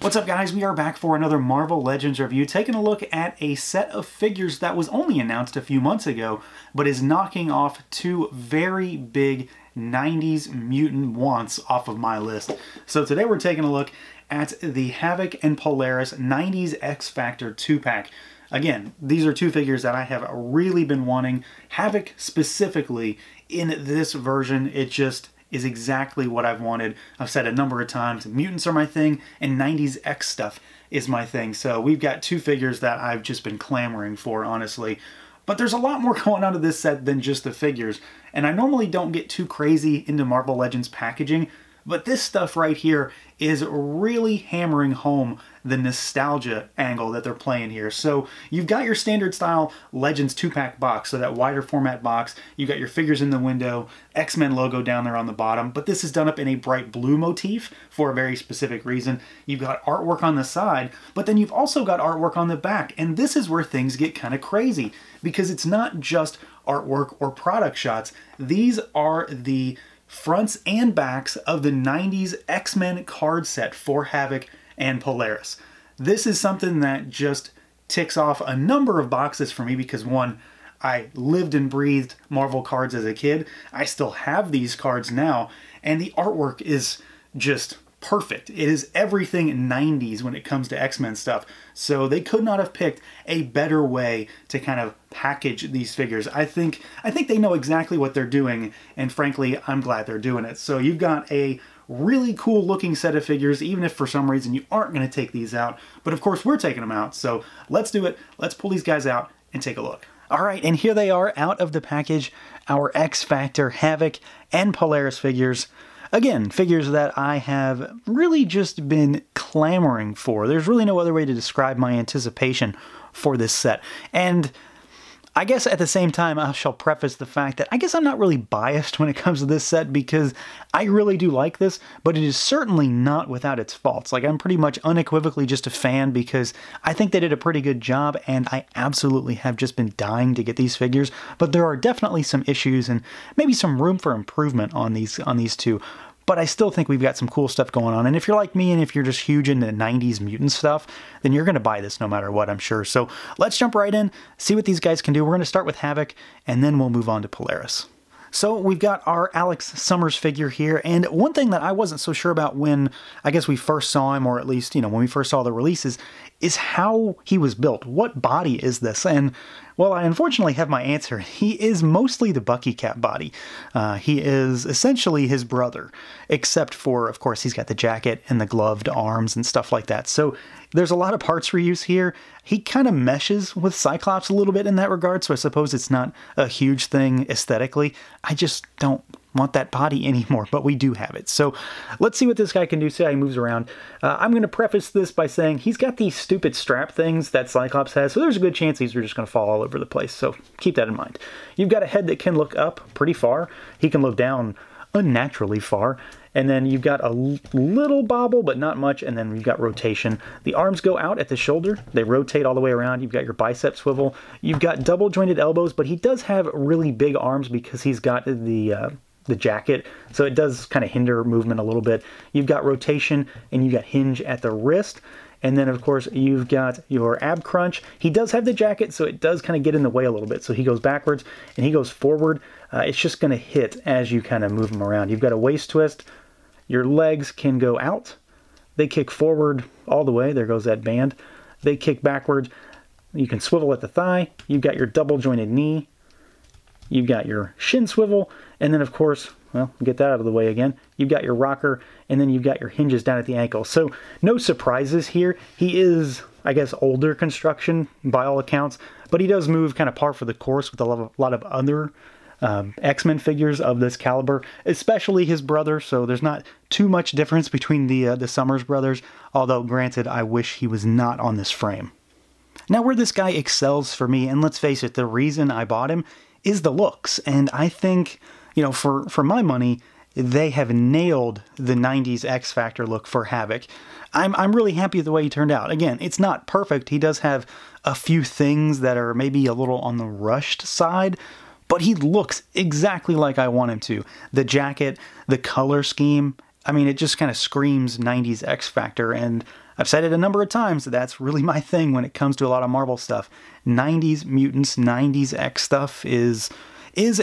What's up, guys? We are back for another Marvel Legends review, taking a look at a set of figures that was only announced a few months ago, but is knocking off two very big 90s mutant wants off of my list. So today we're taking a look at the Havoc and Polaris 90s X Factor 2-pack. Again, these are two figures that I have really been wanting. Havoc specifically, in this version, it just is exactly what I've wanted. I've said a number of times, mutants are my thing, and 90s X stuff is my thing. So we've got two figures that I've just been clamoring for, honestly. But there's a lot more going on to this set than just the figures. And I normally don't get too crazy into Marvel Legends packaging, but this stuff right here is really hammering home the nostalgia angle that they're playing here. So you've got your standard style Legends 2-pack box, so that wider format box. You got your figures in the window, X-Men logo down there on the bottom, but this is done up in a bright blue motif for a very specific reason. You've got artwork on the side, but then you've also got artwork on the back, and this is where things get kind of crazy, because it's not just artwork or product shots. These are the fronts and backs of the 90s X-Men card set for Havoc and Polaris. This is something that just ticks off a number of boxes for me because, one, I lived and breathed Marvel cards as a kid. I still have these cards now, and the artwork is just perfect. It is everything 90s when it comes to X-Men stuff. So they could not have picked a better way to kind of package these figures. I think they know exactly what they're doing, and frankly, I'm glad they're doing it. So you've got a really cool looking set of figures, even if for some reason you aren't going to take these out. But of course, we're taking them out. So let's do it. Let's pull these guys out and take a look. All right, and here they are out of the package, our X Factor, Havoc, and Polaris figures. Again, figures that I have really just been clamoring for. There's really no other way to describe my anticipation for this set. And I guess at the same time, I shall preface the fact that I guess I'm not really biased when it comes to this set, because I really do like this, but it is certainly not without its faults. Like, I'm pretty much unequivocally just a fan because I think they did a pretty good job, and I absolutely have just been dying to get these figures, but there are definitely some issues and maybe some room for improvement on these two. But I still think we've got some cool stuff going on. And if you're like me and if you're just huge into 90s mutant stuff, then you're going to buy this no matter what, I'm sure. So let's jump right in, see what these guys can do. We're going to start with Havoc, and then we'll move on to Polaris. So we've got our Alex Sommers figure here, and one thing that I wasn't so sure about when I guess we first saw him, or at least, when we first saw the releases, is how he was built. What body is this? And well, I unfortunately have my answer. He is mostly the Bucky Cap body. He is essentially his brother, except for, of course, he's got the jacket and the gloved arms and stuff like that. So there's a lot of parts reuse here. He kind of meshes with Cyclops a little bit in that regard, so I suppose it's not a huge thing aesthetically. I just don't want that body anymore, but we do have it. So let's see what this guy can do, see how he moves around. I'm going to preface this by saying he's got these stupid strap things that Cyclops has, so there's a good chance these are just going to fall all over the place, so keep that in mind. You've got a head that can look up pretty far. He can look down unnaturally far, and then you've got a little bobble, but not much, and then you've got rotation. The arms go out at the shoulder. They rotate all the way around. You've got your bicep swivel. You've got double jointed elbows, but he does have really big arms because he's got the jacket, so it does kind of hinder movement a little bit. You've got rotation, and you've got hinge at the wrist, and then of course you've got your ab crunch. He does have the jacket, so it does kind of get in the way a little bit, so he goes backwards and he goes forward. It's just going to hit as you kind of move him around. You've got a waist twist. Your legs can go out. They kick forward all the way. There goes that band. They kick backwards. You can swivel at the thigh. You've got your double jointed knee. You've got your shin swivel, and then of course, well, get that out of the way again. You've got your rocker, and then you've got your hinges down at the ankle. So no surprises here. He is, I guess, older construction by all accounts, but he does move kind of par for the course with a lot of other X-Men figures of this caliber, especially his brother. So there's not too much difference between the Sommers brothers, although granted, I wish he was not on this frame. Now, where this guy excels for me, and let's face it, the reason I bought him is the looks, and I think, for my money, they have nailed the 90s X Factor look for Havoc. I'm really happy with the way he turned out. Again, it's not perfect. He does have a few things that are maybe a little on the rushed side, but he looks exactly like I want him to. The jacket, the color scheme, I mean, it just kind of screams 90s X Factor, and I've said it a number of times, that's really my thing when it comes to a lot of Marvel stuff. 90s mutants, 90s X stuff is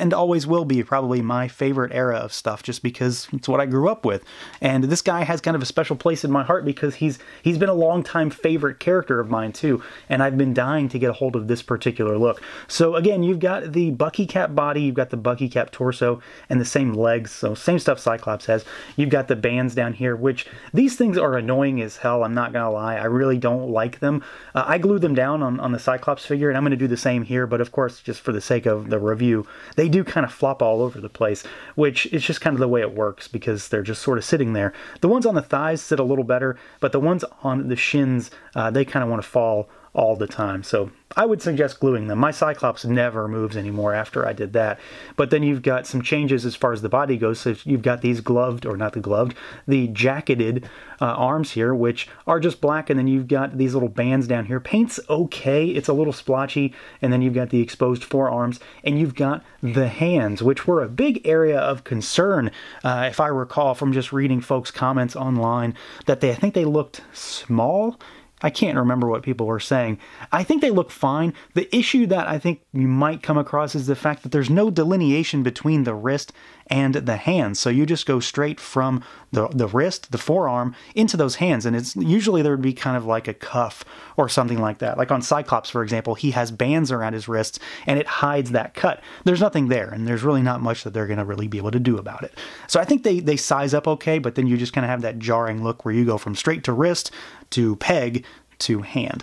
and always will be probably my favorite era of stuff, just because it's what I grew up with. And this guy has kind of a special place in my heart because he's been a long-time favorite character of mine too, and I've been dying to get a hold of this particular look. So again, you've got the Bucky Cap body, you've got the Bucky Cap torso, and the same legs, so same stuff Cyclops has. You've got the bands down here, which these things are annoying as hell, I'm not gonna lie. I really don't like them. I glued them down on the Cyclops figure, and I'm gonna do the same here, but of course, just for the sake of the review, they do kind of flop all over the place, which is just kind of the way it works because they're just sort of sitting there. The ones on the thighs sit a little better, but the ones on the shins, they kind of want to fall all the time. So I would suggest gluing them. My Cyclops never moves anymore after I did that. But then you've got some changes as far as the body goes. So you've got these gloved, or not the gloved, the jacketed arms here, which are just black, and then you've got these little bands down here. Paint's okay, it's a little splotchy, and then you've got the exposed forearms, and you've got the hands, which were a big area of concern, if I recall from just reading folks' comments online, that I think they looked small. I can't remember what people were saying. I think they look fine. The issue that I think you might come across is the fact that there's no delineation between the wrist and the hands. So you just go straight from the wrist, the forearm, into those hands. And it's usually there would be kind of like a cuff or something like that. Like on Cyclops, for example, he has bands around his wrists and it hides that cut. There's nothing there, and there's really not much that they're going to really be able to do about it. So I think they size up okay, but then you just kind of have that jarring look where you go from straight to wrist to peg to hand.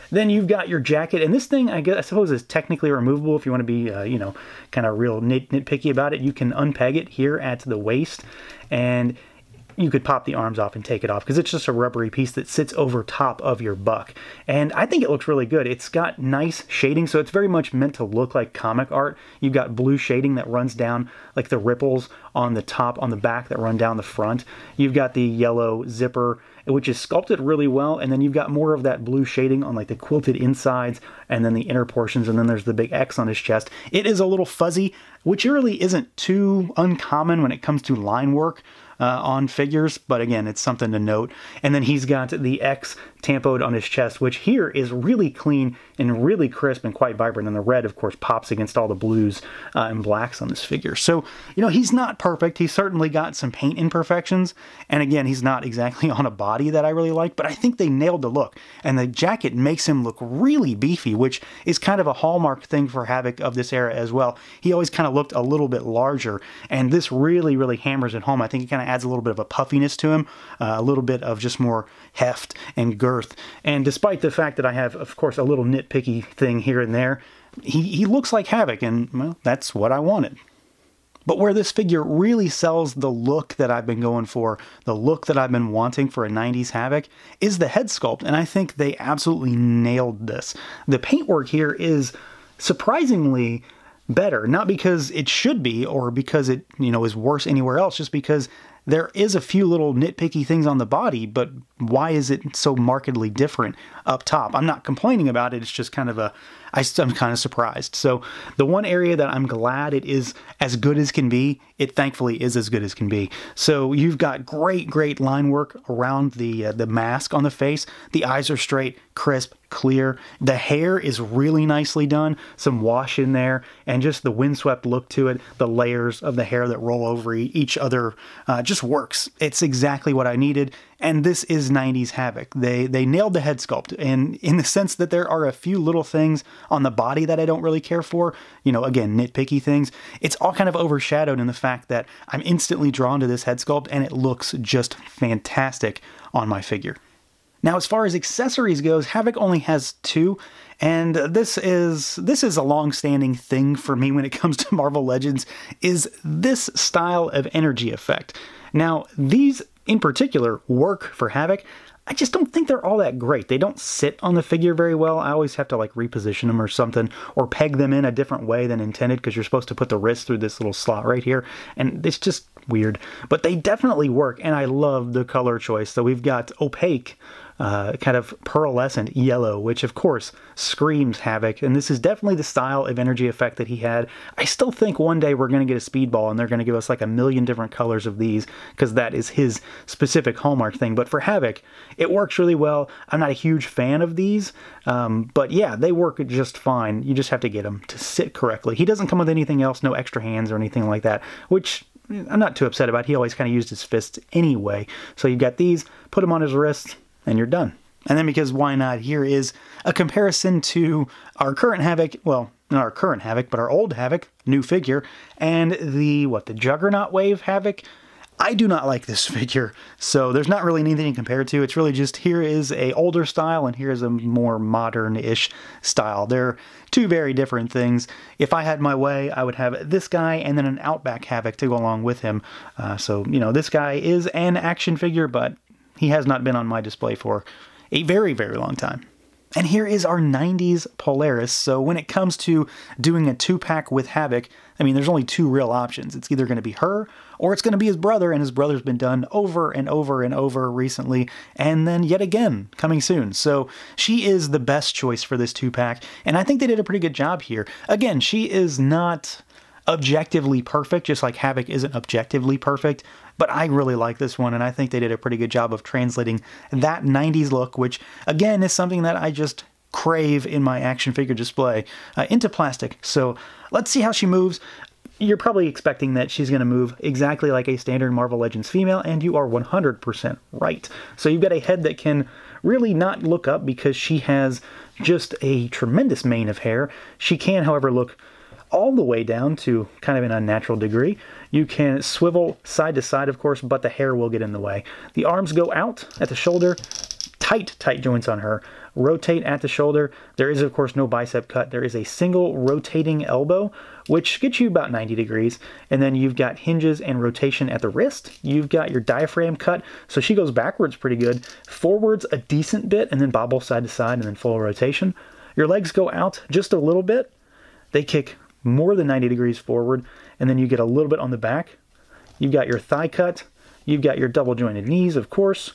Then you've got your jacket, and this thing, I suppose, is technically removable if you want to be, you know, kind of real nitpicky about it. You can unpeg it here at the waist, and you could pop the arms off and take it off because it's just a rubbery piece that sits over top of your buck. And I think it looks really good. It's got nice shading, so it's very much meant to look like comic art. You've got blue shading that runs down, like the ripples on the top, on the back that run down the front. You've got the yellow zipper, which is sculpted really well, and then you've got more of that blue shading on like the quilted insides and then the inner portions, and then there's the big X on his chest. It is a little fuzzy, which really isn't too uncommon when it comes to line work on figures, but again, it's something to note. And then he's got the X tampoed on his chest, which here is really clean and really crisp and quite vibrant, and the red, of course, pops against all the blues and blacks on this figure. So, you know, he's not perfect. He's certainly got some paint imperfections, and again, he's not exactly on a body that I really like, but I think they nailed the look, and the jacket makes him look really beefy, which is kind of a hallmark thing for Havoc of this era as well. He always kind of looked a little bit larger, and this really, really hammers it home. I think it kind of adds a little bit of a puffiness to him, a little bit of just more heft and girth. And despite the fact that I have, of course, a little nitpicky thing here and there, he looks like Havoc, and, well, that's what I wanted. But where this figure really sells the look that I've been going for, the look that I've been wanting for a 90s Havoc, is the head sculpt, and I think they absolutely nailed this. The paintwork here is surprisingly better, not because it should be or because it, you know, is worse anywhere else, just because there is a few little nitpicky things on the body, but why is it so markedly different up top? I'm not complaining about it, it's just kind of I'm kind of surprised. So the one area that I'm glad it is as good as can be, it thankfully is as good as can be. So you've got great line work around the mask on the face. The eyes are straight, crisp, clear. The hair is really nicely done. Some wash in there, and just the windswept look to it. The layers of the hair that roll over each other just works. It's exactly what I needed. And this is 90s Havoc. They nailed the head sculpt, and in the sense that there are a few little things on the body that I don't really care for, you know, again, nitpicky things, it's all kind of overshadowed in the fact that I'm instantly drawn to this head sculpt, and it looks just fantastic on my figure. Now, as far as accessories goes, Havoc only has two, and this is a long-standing thing for me when it comes to Marvel Legends, is this style of energy effect. Now, these in particular work for Havoc. I just don't think they're all that great. They don't sit on the figure very well. I always have to like reposition them or something, or peg them in a different way than intended, because you're supposed to put the wrist through this little slot right here, and it's just weird. But they definitely work, and I love the color choice. So we've got opaque kind of pearlescent yellow, which of course screams Havoc, and this is definitely the style of energy effect that he had. I still think one day we're going to get a speedball and they're going to give us like a million different colors of these, because that is his specific hallmark thing. But for Havoc, it works really well. I'm not a huge fan of these, but yeah, they work just fine. You just have to get them to sit correctly. He doesn't come with anything else, no extra hands or anything like that, which I'm not too upset about. He always kind of used his fists anyway. So you've got these, put them on his wrists, and you're done. And then, because why not, here is a comparison to our current Havoc, well, not our current Havoc, but our old Havoc, new figure, and the Juggernaut Wave Havoc. I do not like this figure, so there's not really anything to compare to. It's really just, here is a older style and here is a more modern-ish style. They're two very different things. If I had my way, I would have this guy and then an Outback Havoc to go along with him. So, you know, this guy is an action figure, but he has not been on my display for a very, very long time. And here is our 90s Polaris. So when it comes to doing a 2-pack with Havoc, I mean, there's only two real options. It's either going to be her, or it's going to be his brother, and his brother's been done over and over and over recently, and then yet again coming soon. So she is the best choice for this 2-pack, and I think they did a pretty good job here. Again, she is not objectively perfect, just like Havoc isn't objectively perfect, but I really like this one, and I think they did a pretty good job of translating that 90s look, which, again, is something that I just crave in my action figure display, into plastic. So let's see how she moves. You're probably expecting that she's going to move exactly like a standard Marvel Legends female, and you are 100% right. So you've got a head that can really not look up because she has just a tremendous mane of hair. She can, however, look all the way down to kind of an unnatural degree. You can swivel side to side, of course, but the hair will get in the way. The arms go out at the shoulder, tight joints on her. Rotate at the shoulder. There is, of course, no bicep cut. There is a single rotating elbow, which gets you about 90 degrees. And then you've got hinges and rotation at the wrist. You've got your diaphragm cut, so she goes backwards pretty good. Forwards a decent bit, and then bobble side to side, and then full rotation. Your legs go out just a little bit. They kick more than 90 degrees forward, and then you get a little bit on the back. You've got your thigh cut. You've got your double jointed knees, of course.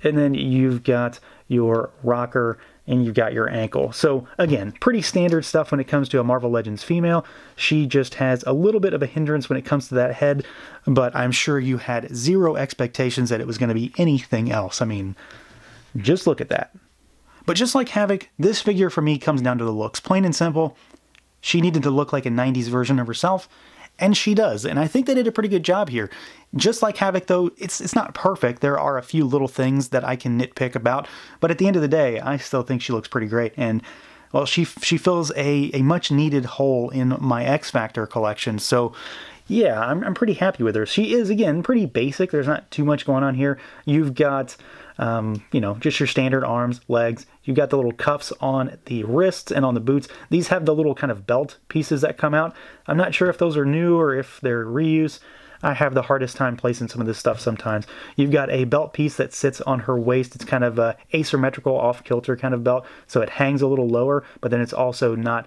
And then you've got your rocker, and you've got your ankle. So again, pretty standard stuff when it comes to a Marvel Legends female. She just has a little bit of a hindrance when it comes to that head, but I'm sure you had zero expectations that it was going to be anything else. I mean, just look at that. But just like Havoc, this figure for me comes down to the looks. Plain and simple, she needed to look like a 90s version of herself, and she does, and I think they did a pretty good job here. Just like Havoc, though, it's not perfect. There are a few little things that I can nitpick about, but at the end of the day, I still think she looks pretty great, and, well, she fills a much-needed hole in my X Factor collection, so yeah, I'm pretty happy with her. She is, again, pretty basic. There's not too much going on here. You've got, you know, just your standard arms, legs. You've got the little cuffs on the wrists and on the boots. These have the little kind of belt pieces that come out. I'm not sure if those are new or if they're reuse. I have the hardest time placing some of this stuff sometimes. You've got a belt piece that sits on her waist. It's kind of a asymmetrical, off-kilter kind of belt, so it hangs a little lower, but then it's also not,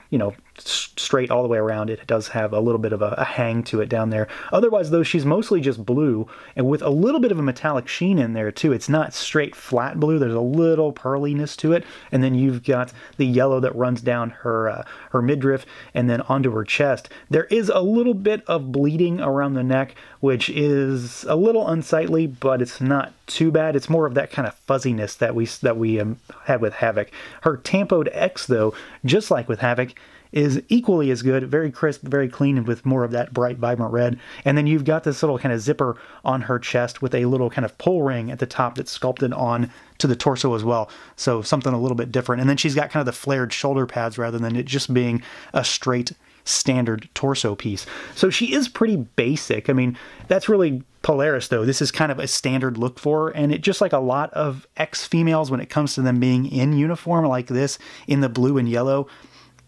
you know, straight all the way around. It does have a little bit of a hang to it down there. Otherwise, though, she's mostly just blue, and with a little bit of a metallic sheen in there, too. It's not straight flat blue. There's a little pearliness to it, and then you've got the yellow that runs down her midriff and then onto her chest. There is a little bit of bleeding around the neck, which is a little unsightly, but it's not too bad. It's more of that kind of fuzziness that we had with Havoc. Her Tampoed X, though, just like with Havoc, is equally as good, very crisp, very clean, and with more of that bright, vibrant red. And then you've got this little kind of zipper on her chest with a little kind of pull ring at the top that's sculpted on to the torso as well. So something a little bit different. And then she's got kind of the flared shoulder pads rather than it just being a straight standard torso piece. So she is pretty basic. I mean, that's really Polaris, though. This is kind of a standard look for her, and it just like a lot of ex-females when it comes to them being in uniform like this, in the blue and yellow,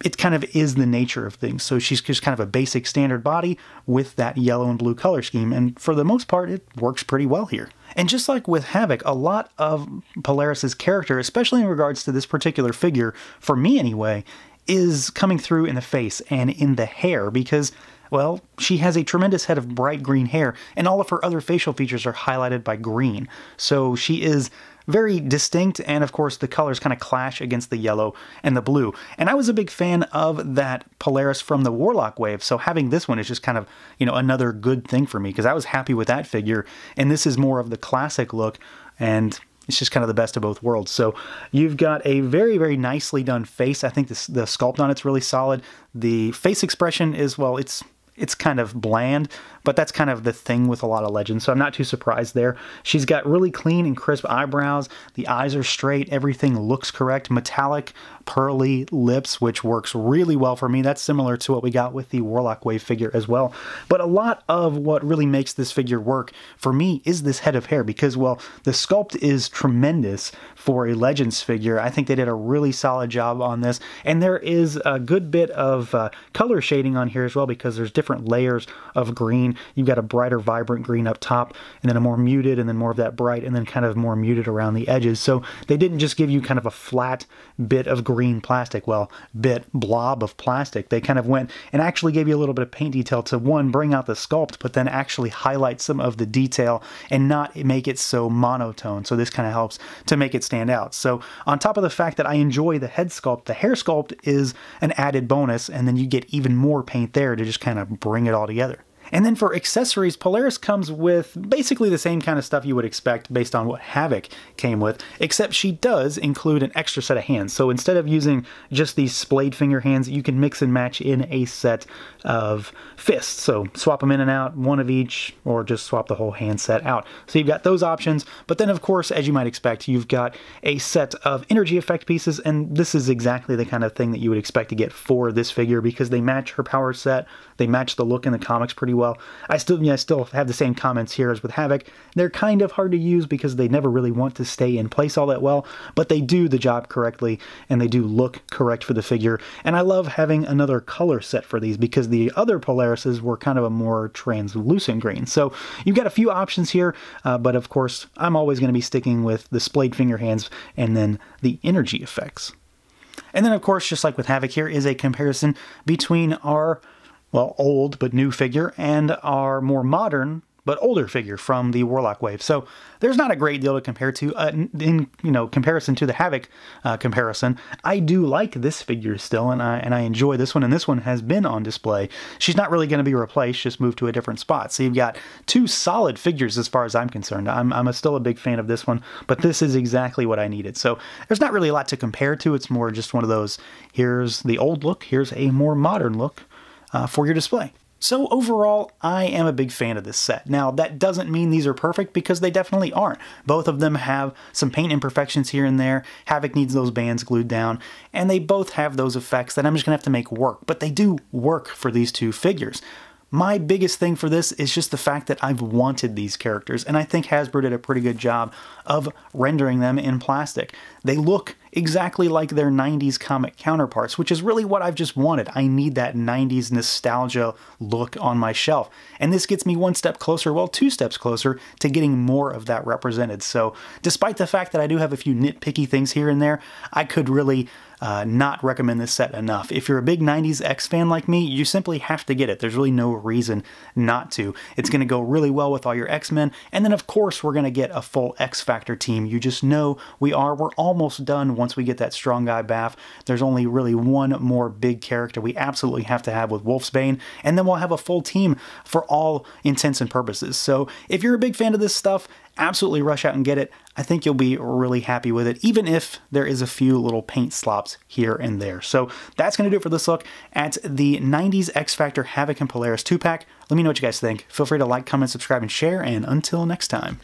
it kind of is the nature of things. So she's just kind of a basic standard body with that yellow and blue color scheme, and for the most part, it works pretty well here. And just like with Havoc, a lot of Polaris's character, especially in regards to this particular figure, for me anyway, is coming through in the face and in the hair because, well, she has a tremendous head of bright green hair, and all of her other facial features are highlighted by green. So she is very distinct, and of course the colors kind of clash against the yellow and the blue. And I was a big fan of that Polaris from the Warlock wave, so having this one is just kind of, you know, another good thing for me, because I was happy with that figure, and this is more of the classic look, and it's just kind of the best of both worlds. So you've got a very, very nicely done face. I think the sculpt on it's really solid. The face expression is, well, it's kind of bland, but that's kind of the thing with a lot of Legends, so I'm not too surprised there. She's got really clean and crisp eyebrows. The eyes are straight. Everything looks correct. Metallic, pearly lips, which works really well for me. That's similar to what we got with the Warlock Wave figure as well. But a lot of what really makes this figure work for me is this head of hair, because, well, the sculpt is tremendous for a Legends figure. I think they did a really solid job on this, and there is a good bit of color shading on here as well, because there's different layers of green. You've got a brighter, vibrant green up top, and then a more muted, and then more of that bright, and then kind of more muted around the edges. So they didn't just give you kind of a flat bit of green plastic, well, blob of plastic. They kind of went and actually gave you a little bit of paint detail to, one, bring out the sculpt, but then actually highlight some of the detail and not make it so monotone. So this kind of helps to make it stand out. So on top of the fact that I enjoy the head sculpt, the hair sculpt is an added bonus, and then you get even more paint there to just kind of bring it all together. And then for accessories, Polaris comes with basically the same kind of stuff you would expect based on what Havoc came with, except she does include an extra set of hands. So instead of using just these splayed finger hands, you can mix and match in a set of fists. So swap them in and out, one of each, or just swap the whole hand set out. So you've got those options, but then of course, as you might expect, you've got a set of energy effect pieces, and this is exactly the kind of thing that you would expect to get for this figure, because they match her power set, they match the look in the comics pretty well. I still have the same comments here as with Havoc. They're kind of hard to use because they never really want to stay in place all that well, but they do the job correctly, and they do look correct for the figure. And I love having another color set for these, because the other Polarises were kind of a more translucent green. So you've got a few options here, but of course I'm always going to be sticking with the splayed finger hands and then the energy effects. And then of course, just like with Havoc, here is a comparison between our, well, old but new figure and our more modern but older figure from the Warlock Wave. So there's not a great deal to compare to in comparison to the Havoc comparison. I do like this figure still, and I enjoy this one, and this one has been on display. She's not really going to be replaced, just moved to a different spot. So you've got two solid figures as far as I'm concerned. I'm still a big fan of this one, but this is exactly what I needed. So there's not really a lot to compare to. It's more just one of those, here's the old look, here's a more modern look for your display. So overall, I am a big fan of this set. Now, that doesn't mean these are perfect, because they definitely aren't. Both of them have some paint imperfections here and there. Havoc needs those bands glued down, and they both have those effects that I'm just gonna have to make work, but they do work for these two figures. My biggest thing for this is just the fact that I've wanted these characters, and I think Hasbro did a pretty good job of rendering them in plastic. They look exactly like their 90s comic counterparts, which is really what I've just wanted. I need that 90s nostalgia look on my shelf. And this gets me one step closer, well, two steps closer to getting more of that represented. So despite the fact that I do have a few nitpicky things here and there, I could really not recommend this set enough. If you're a big 90s X fan like me, you simply have to get it. There's really no reason not to. It's going to go really well with all your X-Men, and then of course we're going to get a full X-Factor team. You just know we're almost done once we get that Strong Guy Bath. There's only really one more big character we absolutely have to have with Wolfsbane, and then we'll have a full team for all intents and purposes. So if you're a big fan of this stuff, absolutely rush out and get it. I think you'll be really happy with it, even if there is a few little paint slops here and there. So that's going to do it for this look at the 90s X-Factor Havoc and Polaris 2-pack. Let me know what you guys think. Feel free to like, comment, subscribe, and share, and until next time.